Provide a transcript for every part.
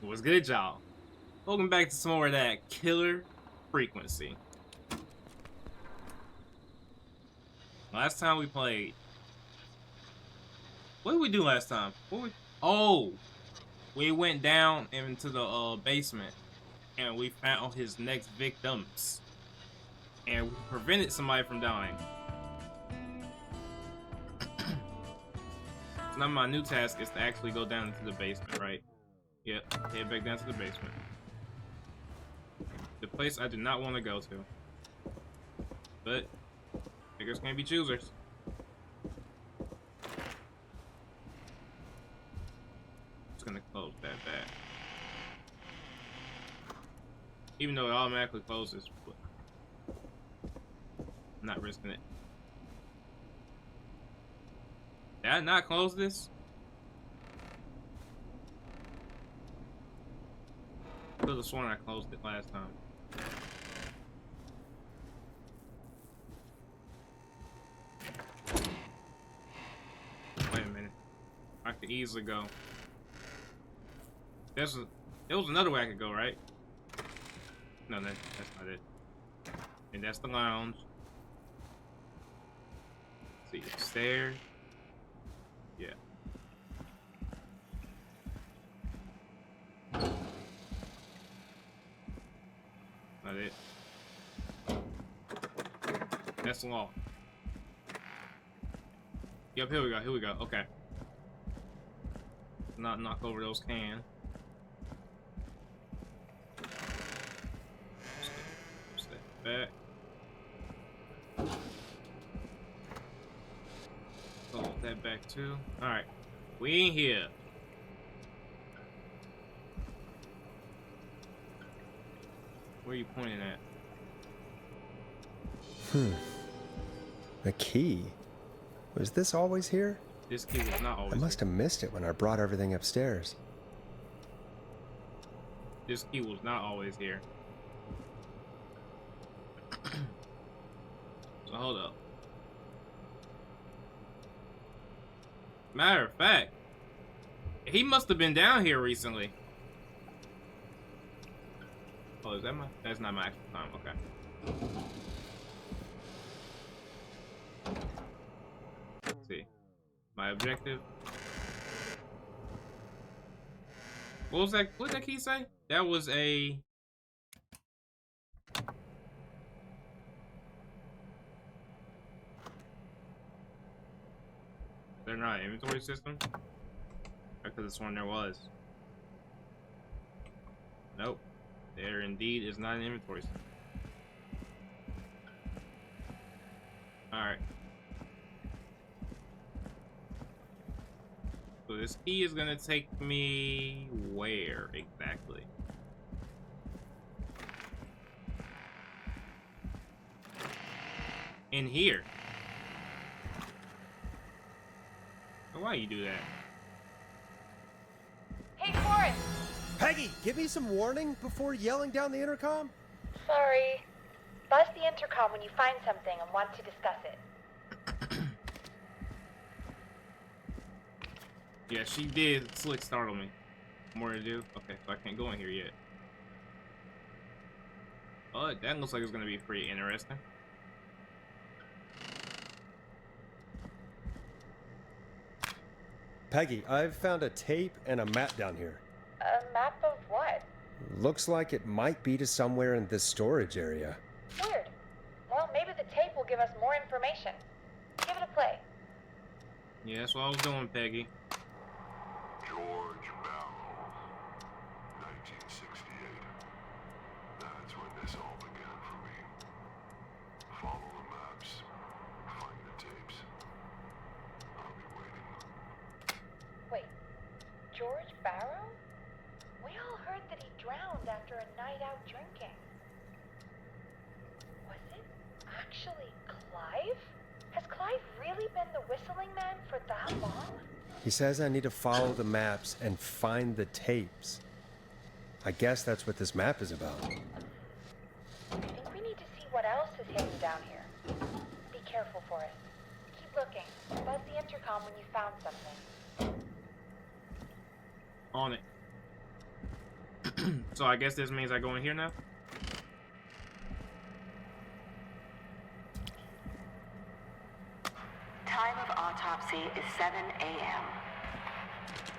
What's good, y'all? Welcome back to some more of that killer frequency. Last time we played... What did we do last time? Oh! We went down into the basement and we found his next victims. And we prevented somebody from dying. So now my new task is to actually go down into the basement, right? Yep, head back down to the basement. The place I did not want to go to. But, beggars can't be choosers. Just gonna close that back. Even though it automatically closes, but I'm not risking it. Did I not close this? I could have sworn I closed it last time. Wait a minute. I could easily go. There was another way I could go, right? No, that's not it. And that's the lounge. Let's see, stairs. Yeah. Not it. That's the law. Yep, here we go, okay. Not knock over those cans. Step back. Close that back too. Alright. We in here. Where are you pointing at? A key? Was this always here? This key was not always I must here. have missed it when I brought everything upstairs. This key was not always here. So hold up. Matter of fact, he must have been down here recently. Oh, is that my? That's not my actual time. Okay. Let's see. My objective. What was that? What did that key say? That was a. They're not an inventory system. I could have sworn there was. Nope. There indeed is not an inventory system. Alright. So this key is gonna take me where exactly? In here. Why you do that? Hey, Forrest! Peggy, give me some warning before yelling down the intercom? Sorry. Buzz the intercom when you find something and want to discuss it. Yeah, she did slick startle me. More to do? Okay, so I can't go in here yet. Oh, that looks like it's gonna be pretty interesting. Peggy, I've found a tape and a map down here. A map of what? Looks like it might be to somewhere in this storage area. Weird. Well, maybe the tape will give us more information. Give it a play. Yeah, that's what I was doing, Peggy. George Barrow, 1968. That's when this all began for me. Follow the maps, find the tapes. I'll be waiting. Wait. George Barrow? We all heard that he drowned after a night out drinking. Was it actually Clive? Has Clive really been the whistling man for that long? He says I need to follow the maps and find the tapes. I guess that's what this map is about. I think we need to see what else is hidden down here. Be careful, Forrest. Keep looking. Buzz the intercom when you found something. On it. So I guess this means I go in here now? Time of autopsy is 7 a.m.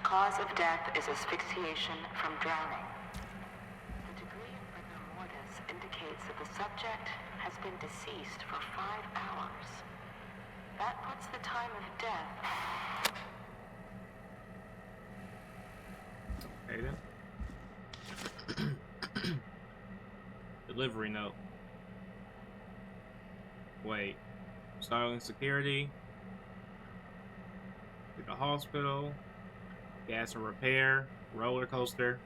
Cause of death is asphyxiation from drowning. The degree of rigor mortis indicates that the subject has been deceased for 5 hours. That puts the time of death. Okay then. Delivery note. Wait. Starling security. To the hospital. Gas and repair. Roller coaster.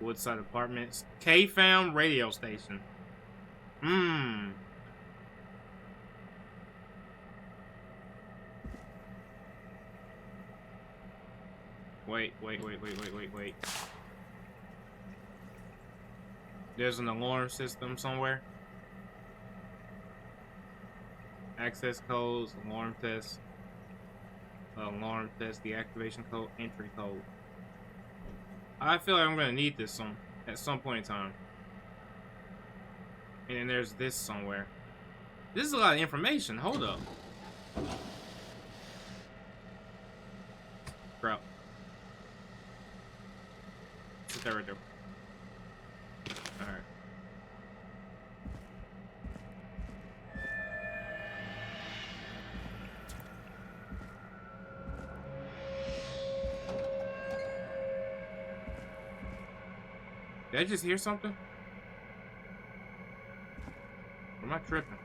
Woodside Apartments. K-Fam radio station. Wait. There's an alarm system somewhere. Access codes, alarm test, deactivation code, entry code. I feel like I'm gonna need this at some point in time. And then there's this somewhere. This is a lot of information. Hold up. Bro. Sit there right there. Alright. Did I just hear something? Or am I tripping?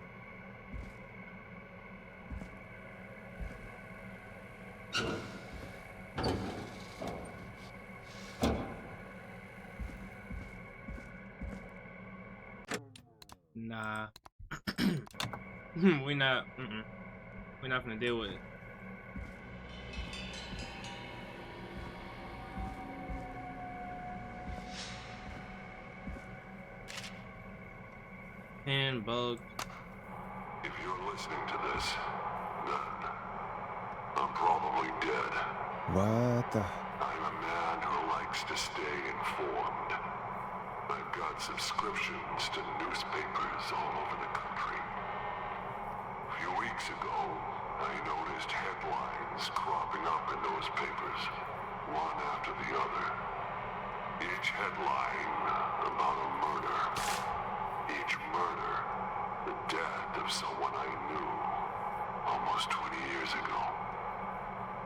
Nah. We're not gonna deal with it. And bug. If you're listening to this, then I'm probably dead. What the? I'm a man who likes to stay informed. I've got subscriptions to newspapers all over the country. A few weeks ago, I noticed headlines cropping up in those papers, one after the other. Each headline about a murder. Each murder, the death of someone I knew almost 20 years ago.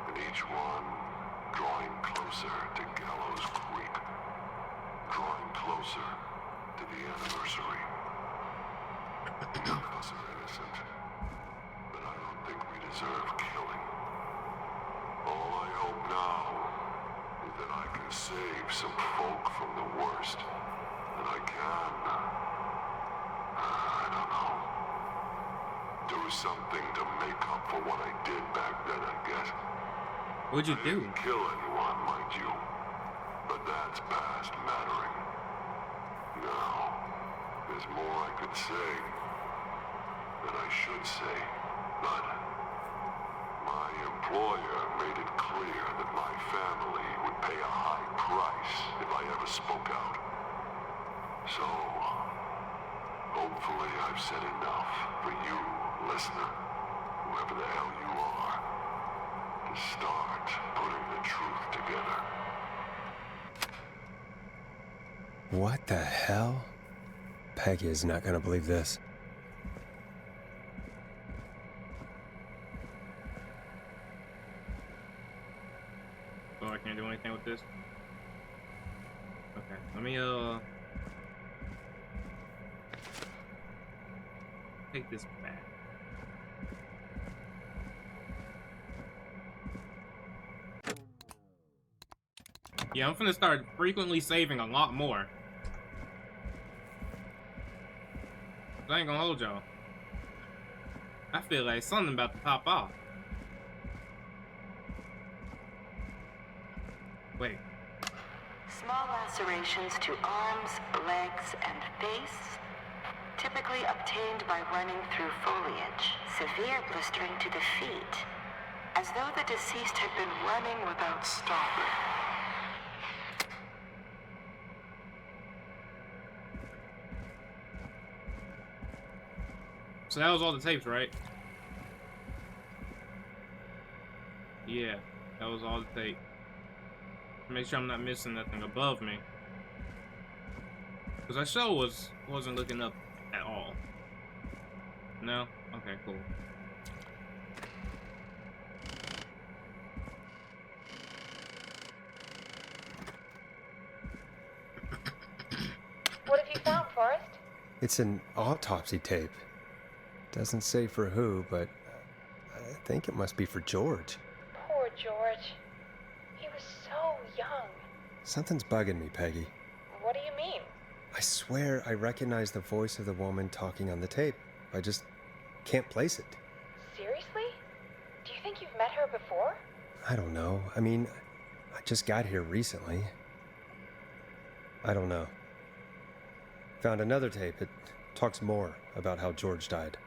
And each one drawing closer to Gallows Creek. Drawing closer to the anniversary. None of us are innocent, but I don't think we deserve killing. All I hope now is that I can save some folk from the worst. That I can, I don't know, do something to make up for what I did back then, I guess. What'd you I do? didn't kill anyone, mind you, but that's past mattering. Now, there's more I could say, that I should say, but my employer made it clear that my family would pay a high price if I ever spoke out. So, hopefully I've said enough for you, listener, whoever the hell you are, to start putting the truth together. What the hell? Peggy is not gonna believe this. Oh, I can't do anything with this. Okay, let me take this back. Yeah, I'm finna start frequently saving a lot more. I ain't gonna hold y'all. I feel like something about to pop off. Wait. Small lacerations to arms, legs, and face, typically obtained by running through foliage. Severe blistering to the feet, as though the deceased had been running without stopping. So that was all the tapes, right? Yeah, that was all the tape. Make sure I'm not missing nothing above me. Because that show wasn't looking up at all. No? Okay, cool. What have you found, Forrest? It's an autopsy tape. Doesn't say for who, but I think it must be for George. Poor George. He was so young. Something's bugging me, Peggy. What do you mean? I swear I recognize the voice of the woman talking on the tape. I just can't place it. Seriously? Do you think you've met her before? I don't know. I mean, I just got here recently. I don't know. Found another tape. It talks more about how George died.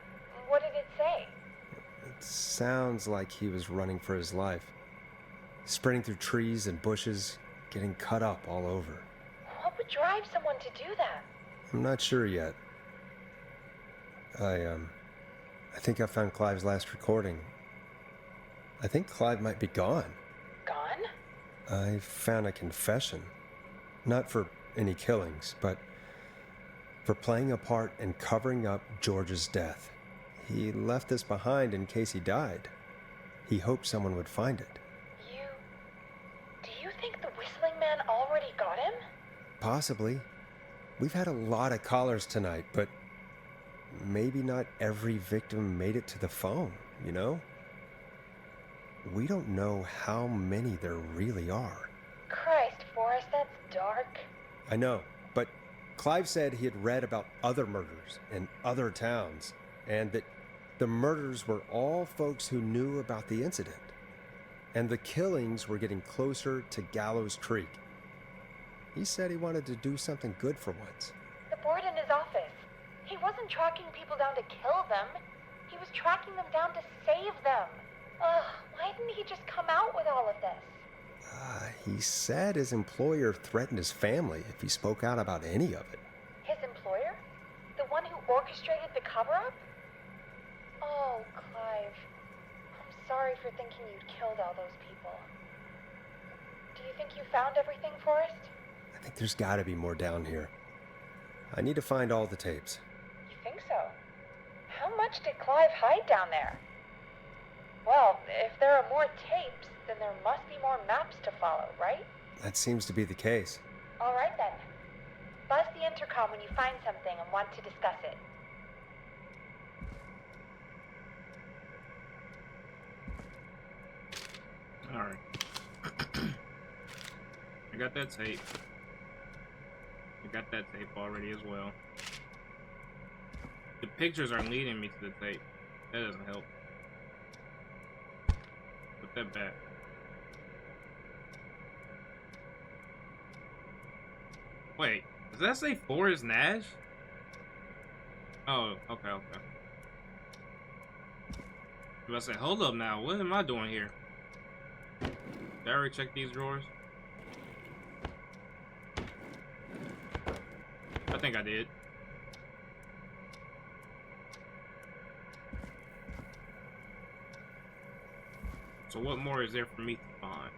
What did it say? It sounds like he was running for his life. Sprinting through trees and bushes, getting cut up all over. What would drive someone to do that? I'm not sure yet. I think I found Clive's last recording. I think Clive might be gone. Gone? I found a confession. Not for any killings, but for playing a part in covering up George's death. He left this behind in case he died. He hoped someone would find it. Do you think the Whistling Man already got him? Possibly. We've had a lot of callers tonight, but maybe not every victim made it to the phone, you know? We don't know how many there really are. Christ, Forrest, that's dark. I know, but Clive said he had read about other murders in other towns, and that the murders were all folks who knew about the incident. And the killings were getting closer to Gallows Creek. He said he wanted to do something good for once. The board in his office. He wasn't tracking people down to kill them. He was tracking them down to save them. Ugh, why didn't he just come out with all of this? He said his employer threatened his family if he spoke out about any of it. His employer? The one who orchestrated the cover-up? Oh, Clive. I'm sorry for thinking you'd killed all those people. Do you think you found everything, Forrest? I think there's gotta be more down here. I need to find all the tapes. You think so? How much did Clive hide down there? Well, if there are more tapes, then there must be more maps to follow, right? That seems to be the case. All right then. Buzz the intercom when you find something and want to discuss it. Alright. I got that tape. I got that tape already as well. The pictures are leading me to the tape. That doesn't help. Put that back. Wait, does that say Forrest Nash? Oh, okay. I said, hold up now, what am I doing here? Did I already check these drawers? I think I did. So what more is there for me to find?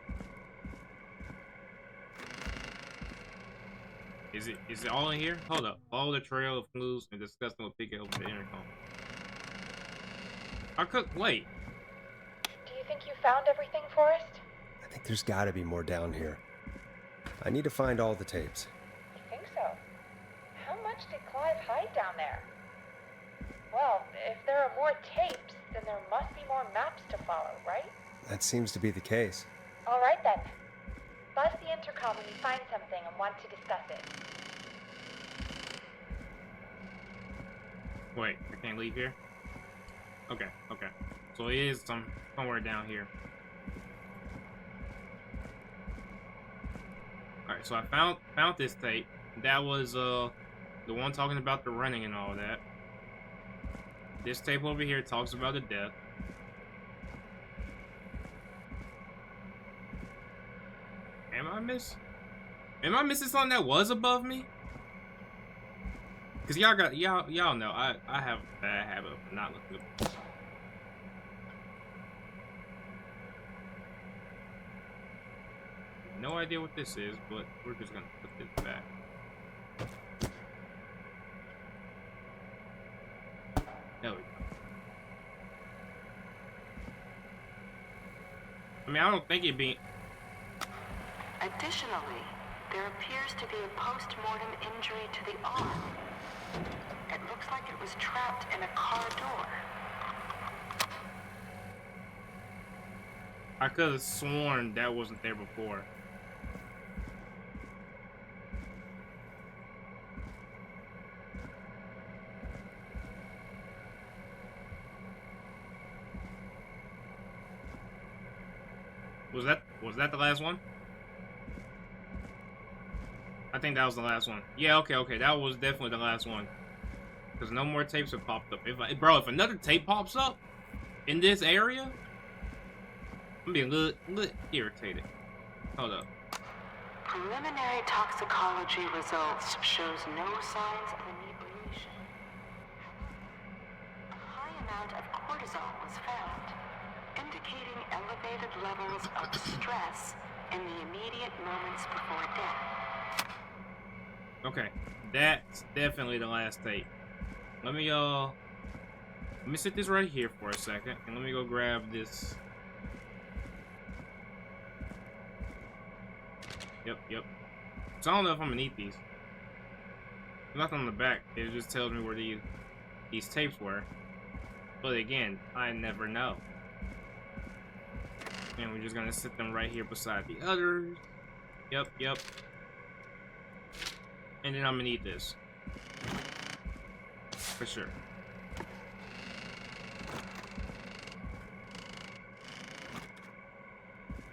Is it all in here? Hold up. Follow the trail of clues and discuss them with Piggy over the intercom. Wait. Do you think you found everything, Forrest? I think there's gotta be more down here. I need to find all the tapes. You think so? How much did Clive hide down there? Well, if there are more tapes, then there must be more maps to follow, right? That seems to be the case. All right then. Buzz the intercom when you find something and want to discuss it. Wait, I can't leave here? Okay. So it is somewhere down here. Alright, so I found this tape. That was the one talking about the running and all that. This tape over here talks about the death. Am I missing something that was above me? Cause y'all know I have a bad habit of not looking at. No idea what this is, but we're just gonna put this back. There we go. I mean, I don't think it'd be. Additionally, there appears to be a post-mortem injury to the arm. It looks like it was trapped in a car door. I could have sworn that wasn't there before. Was that the last one? I think that was the last one. Yeah, okay, that was definitely the last one. Because no more tapes have popped up. If another tape pops up in this area, I'm being a little irritated. Hold up. Preliminary toxicology results shows no signs of inebriation. A high amount of cortisol was found, indicating elevated levels of stress in the immediate moments before death. Okay, that's definitely the last tape. Let me sit this right here for a second, and let me go grab this. Yep. So I don't know if I'm gonna need these. Nothing on the back. It just tells me where these tapes were. But again, I never know. And we're just gonna sit them right here beside the others. Yep. And then I'm gonna need this. For sure.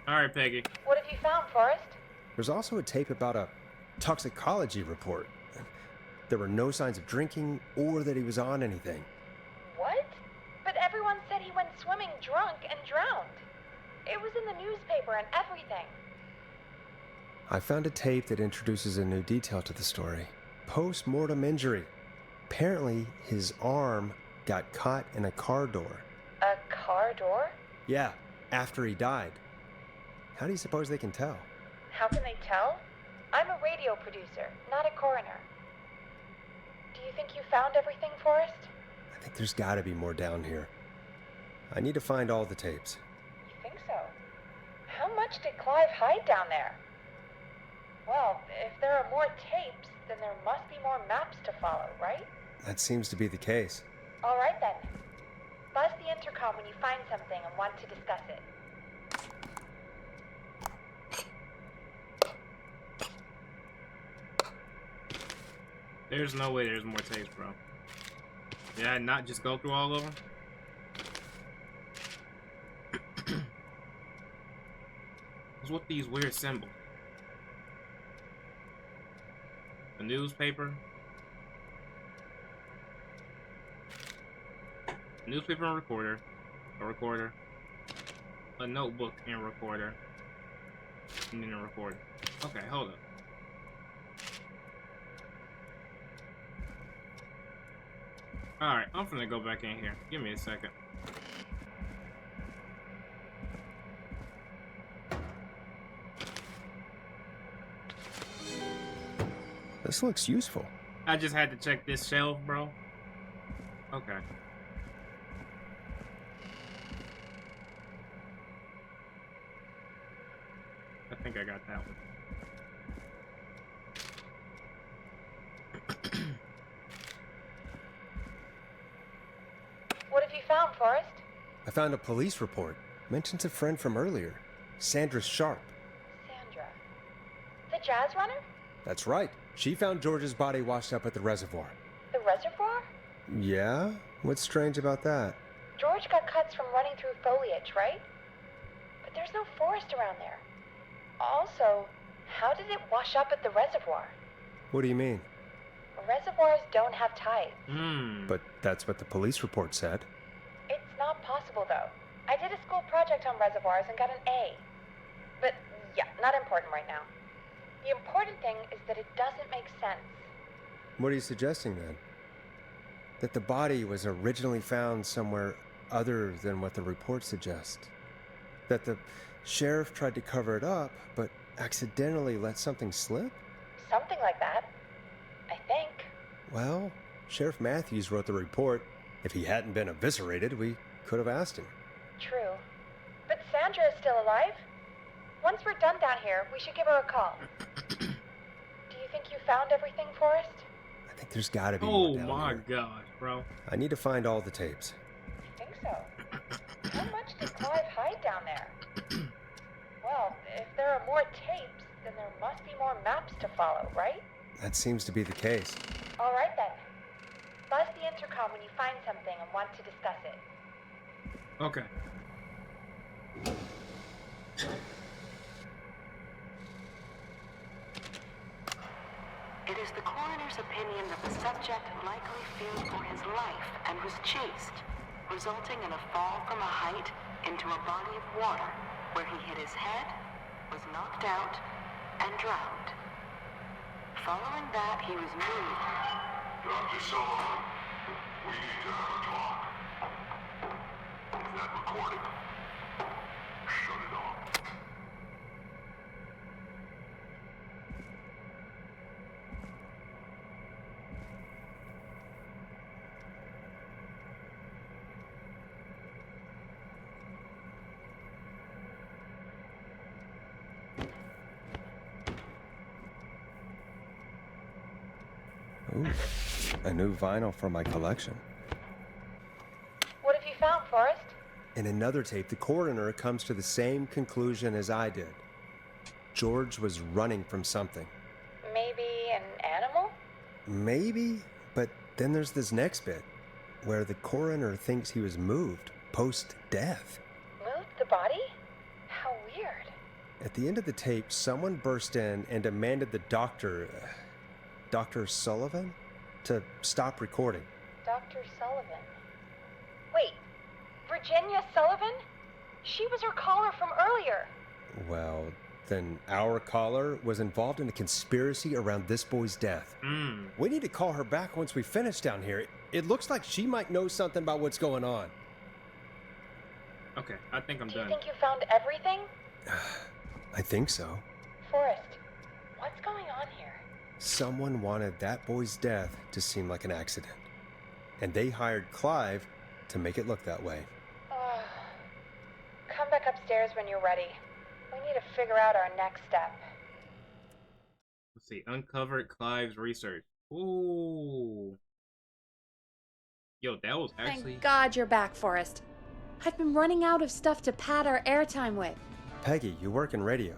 Alright, Peggy. What have you found, Forrest? There's also a tape about a toxicology report. There were no signs of drinking or that he was on anything. What? But everyone said he went swimming drunk and drowned. It was in the newspaper and everything. I found a tape that introduces a new detail to the story. Post-mortem injury. Apparently, his arm got caught in a car door. A car door? Yeah, after he died. How do you suppose they can tell? How can they tell? I'm a radio producer, not a coroner. Do you think you found everything, Forrest? I think there's gotta be more down here. I need to find all the tapes. You think so? How much did Clive hide down there? Well, if there are more tapes, then there must be more maps to follow, right? That seems to be the case. All right then. Buzz the intercom when you find something and want to discuss it. There's no way there's more tapes, bro. Did I not just go through all of them? What's with these weird symbols? A newspaper. Newspaper and recorder. A recorder. A notebook and recorder. And then a recorder. Okay, hold up. Alright, I'm finna go back in here. Give me a second. This looks useful. I just had to check this shelf, bro. Okay. I think I got that one. What have you found, Forrest? I found a police report. Mentions a friend from earlier, Sandra Sharp. Sandra. The jazz runner? That's right. She found George's body washed up at the reservoir. The reservoir? Yeah? What's strange about that? George got cuts from running through foliage, right? But there's no forest around there. Also, how did it wash up at the reservoir? What do you mean? Reservoirs don't have tides. But that's what the police report said. It's not possible, though. I did a school project on reservoirs and got an A. But, yeah, not important right now. The important thing is that it doesn't make sense. What are you suggesting then? That the body was originally found somewhere other than what the report suggests. That the sheriff tried to cover it up, but accidentally let something slip? Something like that. I think. Well, Sheriff Matthews wrote the report. If he hadn't been eviscerated, we could have asked him. True. But Sandra is still alive? Once we're done down here, we should give her a call. Do you think you found everything, Forrest? I think there's gotta be Oh more down my here. god, bro. I need to find all the tapes. I think so. How much did Clive hide down there? Well, if there are more tapes, then there must be more maps to follow, right? That seems to be the case. All right then. Buzz the intercom when you find something and want to discuss it. Okay. It is the coroner's opinion that the subject likely feared for his life and was chased, resulting in a fall from a height into a body of water, where he hit his head, was knocked out, and drowned. Following that, he was moved. Dr. Sullivan, we need to have a talk. Is that recording? Shut it off. Ooh, a new vinyl for my collection. What have you found, Forrest? In another tape, the coroner comes to the same conclusion as I did. George was running from something. Maybe an animal? Maybe, but then there's this next bit, where the coroner thinks he was moved post-death. Moved the body? How weird. At the end of the tape, someone burst in and demanded the doctor, Dr. Sullivan, to stop recording. Dr. Sullivan. Wait, Virginia Sullivan? She was her caller from earlier. Well, then our caller was involved in a conspiracy around this boy's death. We need to call her back once we finish down here. It looks like she might know something about what's going on. Okay, I think I'm Do you done. think you found everything? I think so. Forrest, what's going on here? Someone wanted that boy's death to seem like an accident. And they hired Clive to make it look that way. Come back upstairs when you're ready. We need to figure out our next step. Let's see. Uncovered Clive's research. Ooh. Yo, that was actually... Thank God you're back, Forrest. I've been running out of stuff to pad our airtime with. Peggy, you work in radio.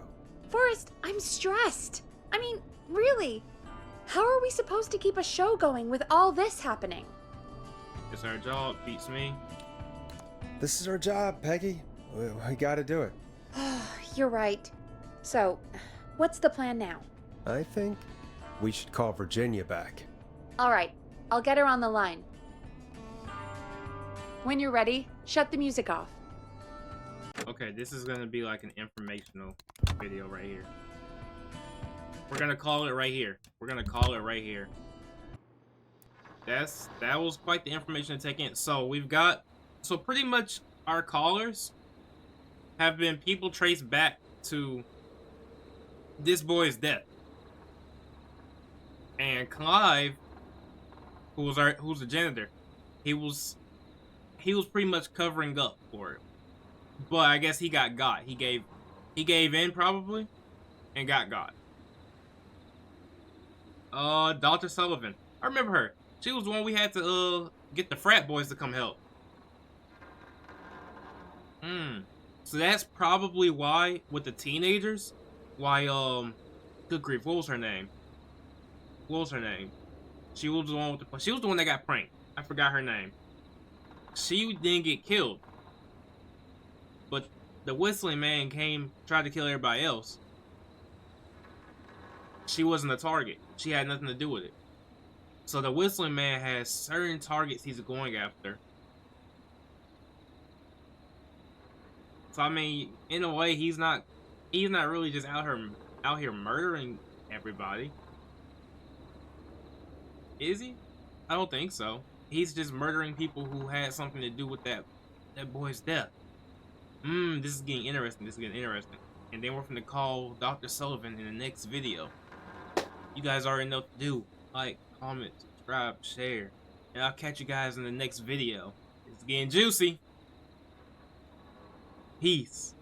Forrest, I'm stressed. I mean, really. How are we supposed to keep a show going with all this happening? It's our job. Beats me. This is our job, Peggy. We gotta do it. You're right. So, what's the plan now? I think we should call Virginia back. All right, I'll get her on the line. When you're ready, shut the music off. Okay, this is gonna be like an informational video right here. We're gonna call it right here. We're gonna call it right here. That was quite the information to take in. So pretty much our callers have been people traced back to this boy's death. And Clive, who's the janitor, he was pretty much covering up for it. But I guess he got. He gave in probably and got. Dr. Sullivan. I remember her. She was the one we had to get the frat boys to come help. So that's probably why with the teenagers, good grief, what was her name? She was the one that got pranked. I forgot her name. She didn't get killed. But the whistling man tried to kill everybody else. She wasn't a target. She had nothing to do with it. So the whistling man has certain targets he's going after. So I mean, in a way, he's not really just out here murdering everybody. Is he? I don't think so. he's just murdering people who had something to do with that boy's death. This is getting interesting. And then we're gonna call Dr. Sullivan in the next video. You guys already know what to do. Like, comment, subscribe, share. And I'll catch you guys in the next video. It's getting juicy. Peace.